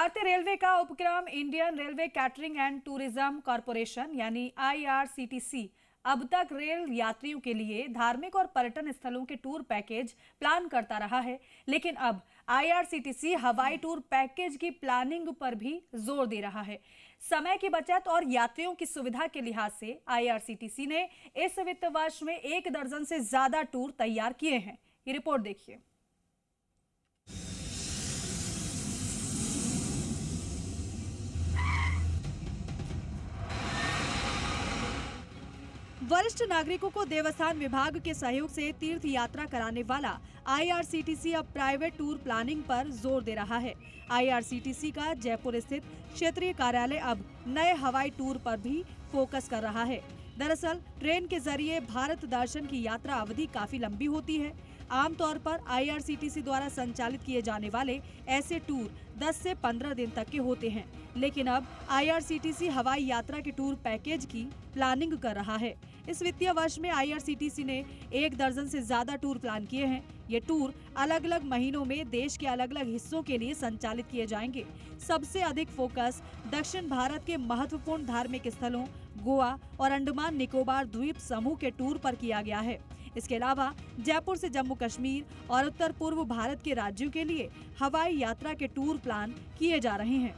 भारतीय रेलवे का उपक्रम Indian railway catering and tourism corporation यानी IRCTC अब तक रेल यात्रियों के लिए धार्मिक और पर्यटन स्थलों के टूर पैकेज प्लान करता रहा है, लेकिन अब IRCTC हवाई टूर पैकेज की प्लानिंग पर भी जोर दे रहा है। समय की बचत और यात्रियों की सुविधा के लिहाज से IRCTC ने इस वित्त वर्ष में 1 दर्जन से ज्यादा टूर तैयार किए हैं। ये रिपोर्ट देखिए। वरिष्ठ नागरिकों को देवस्थान विभाग के सहयोग से तीर्थ यात्रा कराने वाला IRCTC अब प्राइवेट टूर प्लानिंग पर जोर दे रहा है। IRCTC का जयपुर स्थित क्षेत्रीय कार्यालय अब नए हवाई टूर पर भी फोकस कर रहा है। दरअसल ट्रेन के जरिए भारत दर्शन की यात्रा अवधि काफी लंबी होती है। आमतौर पर IRCTC द्वारा संचालित किए जाने वाले ऐसे टूर 10 से 15 दिन तक के होते हैं, लेकिन अब IRCTC हवाई यात्रा के टूर पैकेज की प्लानिंग कर रहा है। इस वित्तीय वर्ष में IRCTC ने 1 दर्जन से ज्यादा टूर प्लान किए हैं। ये टूर अलग अलग महीनों में देश के अलग अलग हिस्सों के लिए संचालित किए जाएंगे। सबसे अधिक फोकस दक्षिण भारत के महत्वपूर्ण धार्मिक स्थलों, गोवा और अंडमान निकोबार द्वीप समूह के टूर पर किया गया है। इसके अलावा जयपुर से जम्मू कश्मीर और उत्तर पूर्व भारत के राज्यों के लिए हवाई यात्रा के टूर प्लान किए जा रहे हैं।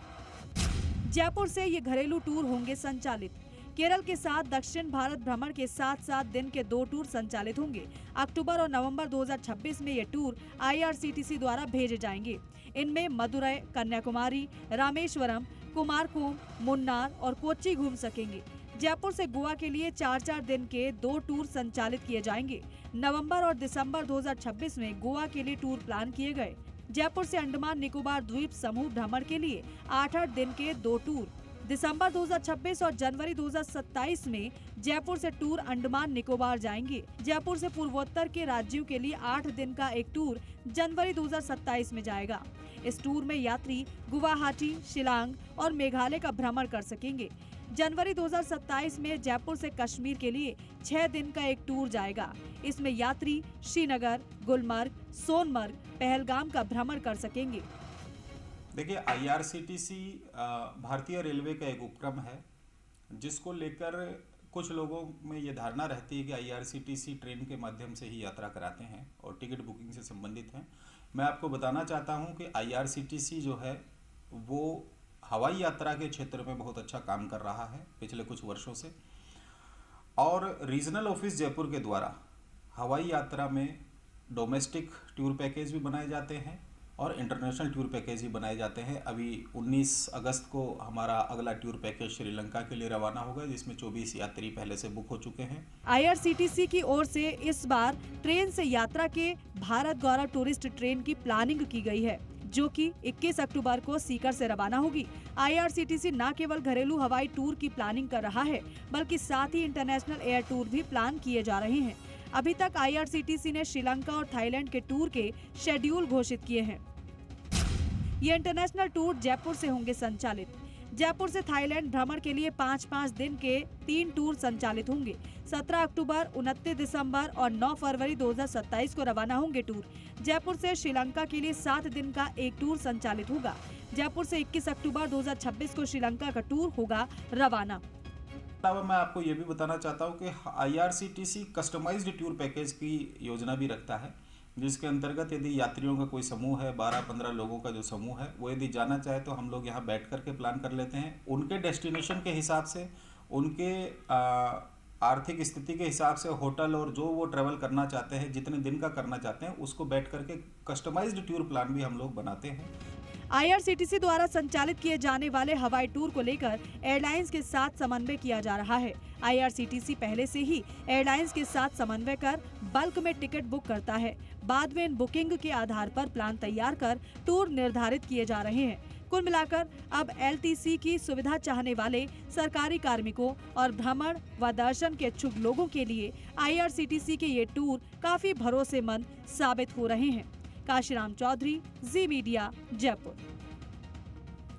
जयपुर से ये घरेलू टूर होंगे संचालित। केरल के साथ दक्षिण भारत भ्रमण के 7-7 दिन के 2 टूर संचालित होंगे। अक्टूबर और नवंबर 2026 में ये टूर IRCTC द्वारा भेजे जाएंगे। इनमें मदुरै, कन्याकुमारी, रामेश्वरम, कुमारकोम, मुन्नार और कोच्चि घूम सकेंगे। जयपुर से गोवा के लिए 4-4 दिन के 2 टूर संचालित किए जाएंगे। नवंबर और दिसंबर 2026 में गोवा के लिए टूर प्लान किए गए। जयपुर से अंडमान निकोबार द्वीप समूह भ्रमण के लिए 8-8 दिन के 2 टूर। दिसंबर 2026 और जनवरी 2027 में जयपुर से टूर अंडमान निकोबार जाएंगे। जयपुर से पूर्वोत्तर के राज्यों के लिए 8 दिन का एक टूर जनवरी 2027 में जाएगा। इस टूर में यात्री गुवाहाटी, शिलांग और मेघालय का भ्रमण कर सकेंगे। जनवरी 2027 में जयपुर से कश्मीर के लिए 6 दिन का एक टूर जाएगा। इसमें यात्री श्रीनगर, गुलमर्ग, सोनमर्ग, पहलगाम का भ्रमण कर सकेंगे। देखिए, IRCTC भारतीय रेलवे का एक उपक्रम है, जिसको लेकर कुछ लोगों में ये धारणा रहती है कि IRCTC ट्रेन के माध्यम से ही यात्रा कराते हैं और टिकट बुकिंग से संबंधित हैं। मैं आपको बताना चाहता हूं कि IRCTC जो है वो हवाई यात्रा के क्षेत्र में बहुत अच्छा काम कर रहा है पिछले कुछ वर्षों से, और रीजनल ऑफिस जयपुर के द्वारा हवाई यात्रा में डोमेस्टिक टूर पैकेज भी बनाए जाते हैं और इंटरनेशनल टूर पैकेज भी बनाए जाते हैं। अभी 19 अगस्त को हमारा अगला टूर पैकेज श्रीलंका के लिए रवाना होगा, जिसमें 24 यात्री पहले से बुक हो चुके हैं। IRCTC की ओर से इस बार ट्रेन से यात्रा के भारत गौरव टूरिस्ट ट्रेन की प्लानिंग की गई है, जो कि 21 अक्टूबर को सीकर से रवाना होगी। IRCTC न केवल घरेलू हवाई टूर की प्लानिंग कर रहा है, बल्कि साथ ही इंटरनेशनल एयर टूर भी प्लान किए जा रहे हैं। अभी तक IRCTC ने श्रीलंका और थाईलैंड के टूर के शेड्यूल घोषित किए हैं। ये इंटरनेशनल टूर जयपुर से होंगे संचालित। जयपुर से थाईलैंड भ्रमण के लिए 5-5 दिन के 3 टूर संचालित होंगे। 17 अक्टूबर, 29 दिसंबर और 9 फरवरी 2027 को रवाना होंगे टूर। जयपुर से श्रीलंका के लिए 7 दिन का एक टूर संचालित होगा। जयपुर से 21 अक्टूबर 2026 को श्रीलंका का टूर होगा रवाना। अलावा मैं आपको ये भी बताना चाहता हूँ कि IRCTC कस्टमाइज्ड टूर पैकेज की योजना भी रखता है, जिसके अंतर्गत यदि यात्रियों का कोई समूह है, 12-15 लोगों का जो समूह है, वो यदि जाना चाहे तो हम लोग यहाँ बैठ करके प्लान कर लेते हैं। उनके डेस्टिनेशन के हिसाब से, उनके आर्थिक स्थिति के हिसाब से होटल और जो वो ट्रैवल करना चाहते हैं, जितने दिन का करना चाहते हैं, उसको बैठ करके कस्टमाइज्ड टूर प्लान भी हम लोग बनाते हैं। IRCTC द्वारा संचालित किए जाने वाले हवाई टूर को लेकर एयरलाइंस के साथ समन्वय किया जा रहा है। IRCTC पहले से ही एयरलाइंस के साथ समन्वय कर बल्क में टिकट बुक करता है। बाद में इन बुकिंग के आधार पर प्लान तैयार कर टूर निर्धारित किए जा रहे हैं। कुल मिलाकर अब LTC की सुविधा चाहने वाले सरकारी कार्मिकों और भ्रमण व दर्शन के इच्छुक लोगों के लिए IRCTC के ये टूर काफी भरोसेमंद साबित हो रहे हैं। काशीराम चौधरी, जी मीडिया, जयपुर।